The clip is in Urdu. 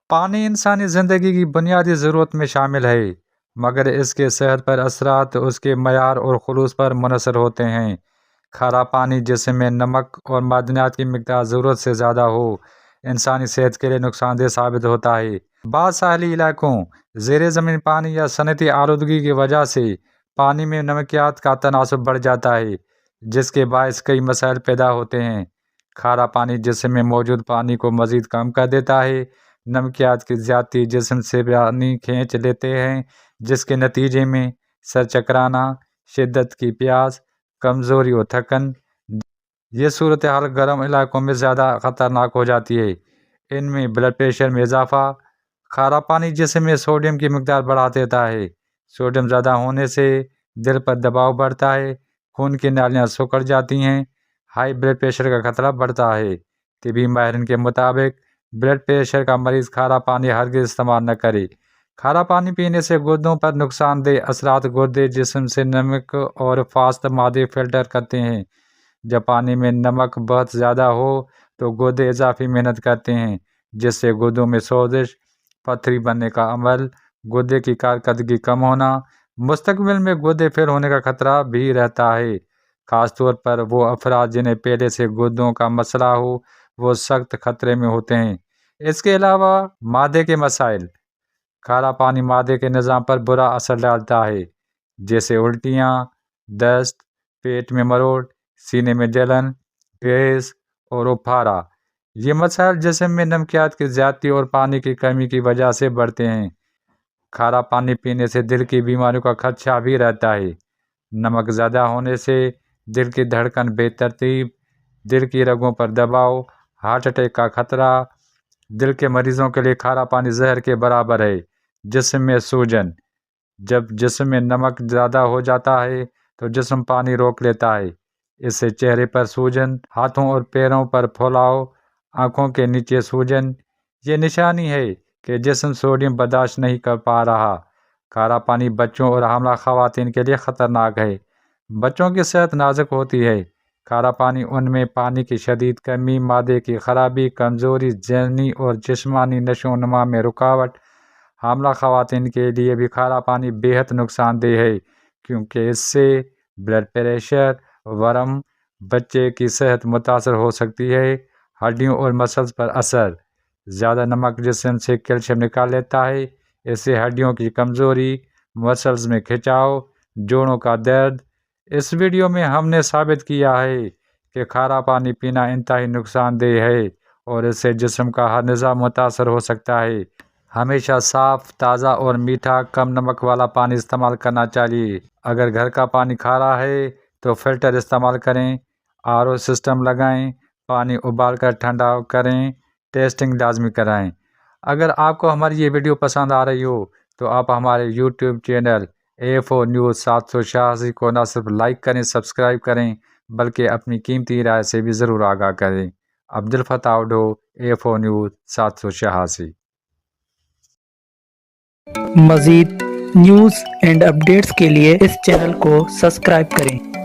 پانی انسانی زندگی کی بنیادی ضرورت میں شامل ہے، مگر اس کے صحت پر اثرات اس کے معیار اور خلوص پر منحصر ہوتے ہیں۔ کھارا پانی جسم میں نمک اور معدنیات کی مقدار ضرورت سے زیادہ ہو، انسانی صحت کے لیے نقصان دہ ثابت ہوتا ہے۔ بعض ساحلی علاقوں، زیر زمین پانی یا صنعتی آلودگی کی وجہ سے پانی میں نمکیات کا تناسب بڑھ جاتا ہے، جس کے باعث کئی مسائل پیدا ہوتے ہیں۔ کھارا پانی جسم میں موجود پانی کو مزید کم کر دیتا ہے۔ نمکیات کی زیادتی جسم سے پانی کھینچ لیتے ہیں، جس کے نتیجے میں سر چکرانا، شدت کی پیاس، کمزوری اور تھکن۔ یہ صورتحال گرم علاقوں میں زیادہ خطرناک ہو جاتی ہے۔ ان میں بلڈ پریشر میں اضافہ۔ کھارا پانی جسم میں سوڈیم کی مقدار بڑھا دیتا ہے۔ سوڈیم زیادہ ہونے سے دل پر دباؤ بڑھتا ہے، خون کی نالیاں سکڑ جاتی ہیں، ہائی بلڈ پریشر کا خطرہ بڑھتا ہے۔ طبی ماہرین کے مطابق بلڈ پریشر کا مریض کھارا پانی ہرگز استعمال نہ کرے۔ کھارا پانی پینے سے گردوں پر نقصان دہ اثرات۔ گردے جسم سے نمک اور فاسد مادے فلٹر کرتے ہیں۔ جب پانی میں نمک بہت زیادہ ہو تو گردے اضافی محنت کرتے ہیں، جس سے گردوں میں سوزش، پتھری بننے کا عمل، گردے کی کارکردگی کم ہونا۔ مستقبل میں گردے فیل ہونے کا خطرہ بھی رہتا ہے۔ خاص طور پر وہ افراد جنہیں پہلے سے گردوں کا مسئلہ ہو، وہ سخت خطرے میں ہوتے ہیں۔ اس کے علاوہ معدے کے مسائل۔ کھارا پانی معدے کے نظام پر برا اثر ڈالتا ہے، جیسے الٹیاں، دست، پیٹ میں مروڑ، سینے میں جلن، گیس اور اپھارا۔ یہ مسائل جسم میں نمکیات کی زیادتی اور پانی کی کمی کی وجہ سے بڑھتے ہیں۔ کھارا پانی پینے سے دل کی بیماریوں کا خدشہ بھی رہتا ہے۔ نمک زیادہ ہونے سے دل کی دھڑکن بے ترتیب، دل کی رگوں پر دباؤ، ہارٹ اٹیک کا خطرہ۔ دل کے مریضوں کے لیے کھارا پانی زہر کے برابر ہے۔ جسم میں سوجن۔ جب جسم میں نمک زیادہ ہو جاتا ہے تو جسم پانی روک لیتا ہے۔ اس سے چہرے پر سوجن، ہاتھوں اور پیروں پر پھلاؤ، آنکھوں کے نیچے سوجن۔ یہ نشانی ہے کہ جسم سوڈیم برداشت نہیں کر پا رہا۔ کھارا پانی بچوں اور حاملہ خواتین کے لیے خطرناک ہے۔ بچوں کی صحت نازک ہوتی ہے۔ کھارا پانی ان میں پانی کی شدید کمی، معدے کی خرابی، کمزوری، ذہنی اور جسمانی نشو و نما میں رکاوٹ۔ حاملہ خواتین کے لیے بھی کھارا پانی بے حد نقصان دہ ہے، کیونکہ اس سے بلڈ پریشر، ورم، بچے کی صحت متاثر ہو سکتی ہے۔ ہڈیوں اور مسلز پر اثر۔ زیادہ نمک جسم سے کیلشیم نکال لیتا ہے۔ اس سے ہڈیوں کی کمزوری، مسلز میں کھچاؤ، جوڑوں کا درد۔ اس ویڈیو میں ہم نے ثابت کیا ہے کہ کھارا پانی پینا انتہائی نقصان دہ ہے اور اس سے جسم کا ہر نظام متاثر ہو سکتا ہے۔ ہمیشہ صاف، تازہ اور میٹھا، کم نمک والا پانی استعمال کرنا چاہیے۔ اگر گھر کا پانی کھارا ہے تو فلٹر استعمال کریں، RO سسٹم لگائیں، پانی ابال کر ٹھنڈا کریں، ٹیسٹنگ لازمی کرائیں۔ اگر آپ کو ہماری یہ ویڈیو پسند آ رہی ہو تو آپ ہمارے یوٹیوب چینل AFO نیوز 786 کو نہ صرف لائک کریں، سبسکرائب کریں، بلکہ اپنی قیمتی رائے سے بھی ضرور آگاہ کریں۔ Abdulfattah Odho, AFO news 786۔ مزید نیوز اینڈ اپڈیٹس کے لیے اس چینل کو سبسکرائب کریں۔